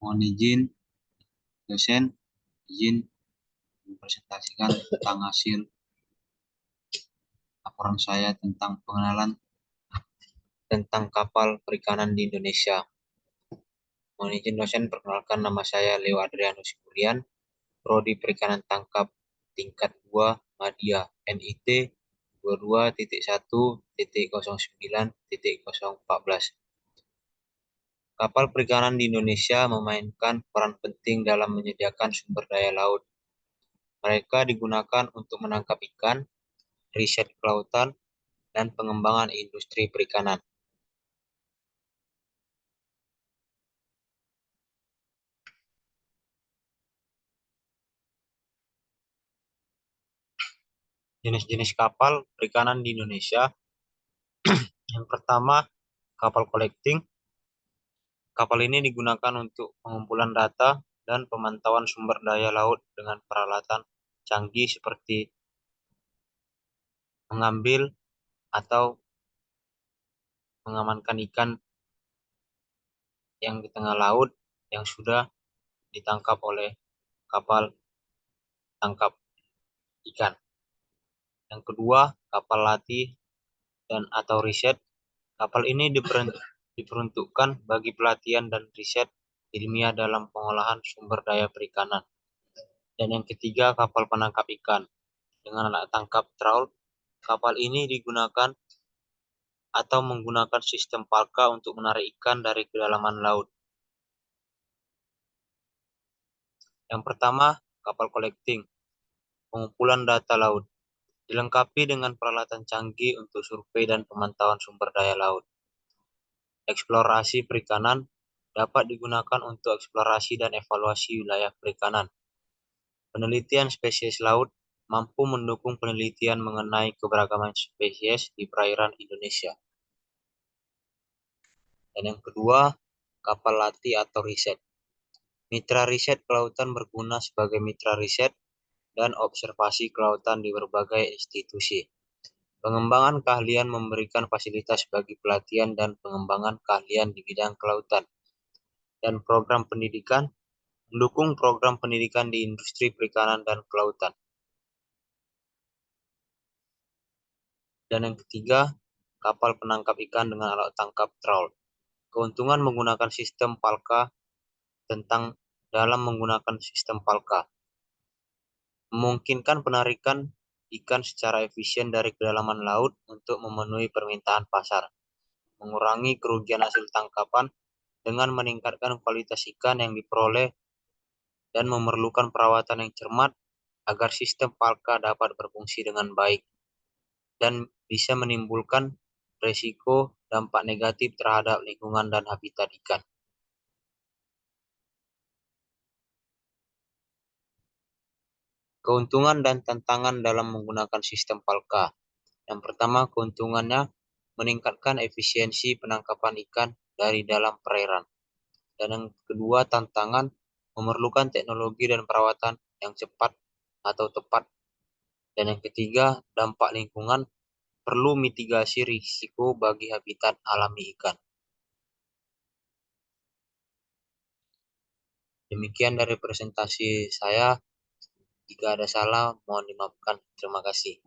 Mohon izin, dosen, izin mempresentasikan tentang hasil laporan saya tentang pengenalan tentang kapal perikanan di Indonesia. Mohon izin dosen, perkenalkan nama saya Leo Adrianus Kurnian, Prodi Perikanan Tangkap tingkat 2 Madya NIT 22.1.09.014. Kapal perikanan di Indonesia memainkan peran penting dalam menyediakan sumber daya laut. Mereka digunakan untuk menangkap ikan, riset kelautan, dan pengembangan industri perikanan. Jenis-jenis kapal perikanan di Indonesia. Yang pertama, kapal collecting. Kapal ini digunakan untuk pengumpulan data dan pemantauan sumber daya laut dengan peralatan canggih seperti mengambil atau mengamankan ikan yang di tengah laut yang sudah ditangkap oleh kapal tangkap ikan. Yang kedua, kapal latih dan atau riset. Kapal ini diperuntukkan bagi pelatihan dan riset ilmiah dalam pengolahan sumber daya perikanan. Dan yang ketiga, kapal penangkap ikan. Dengan alat tangkap trawl, kapal ini digunakan atau menggunakan sistem palka untuk menarik ikan dari kedalaman laut. Yang pertama, kapal collecting, pengumpulan data laut, dilengkapi dengan peralatan canggih untuk survei dan pemantauan sumber daya laut. Eksplorasi perikanan dapat digunakan untuk eksplorasi dan evaluasi wilayah perikanan. Penelitian spesies laut mampu mendukung penelitian mengenai keberagaman spesies di perairan Indonesia. Dan yang kedua, kapal latih atau riset. Mitra riset kelautan berguna sebagai mitra riset dan observasi kelautan di berbagai institusi. Pengembangan keahlian memberikan fasilitas bagi pelatihan dan pengembangan keahlian di bidang kelautan. Dan program pendidikan mendukung program pendidikan di industri perikanan dan kelautan. Dan yang ketiga, kapal penangkap ikan dengan alat tangkap trawl. Keuntungan menggunakan sistem palka dalam menggunakan sistem palka memungkinkan penarikan ikan secara efisien dari kedalaman laut untuk memenuhi permintaan pasar, mengurangi kerugian hasil tangkapan dengan meningkatkan kualitas ikan yang diperoleh dan memerlukan perawatan yang cermat agar sistem palka dapat berfungsi dengan baik dan bisa menimbulkan resiko dampak negatif terhadap lingkungan dan habitat ikan. Keuntungan dan tantangan dalam menggunakan sistem palka. Yang pertama, keuntungannya meningkatkan efisiensi penangkapan ikan dari dalam perairan. Dan yang kedua, tantangan memerlukan teknologi dan perawatan yang cepat atau tepat. Dan yang ketiga, dampak lingkungan perlu mitigasi risiko bagi habitat alami ikan. Demikian dari presentasi saya. Jika ada salah, mohon dimaafkan. Terima kasih.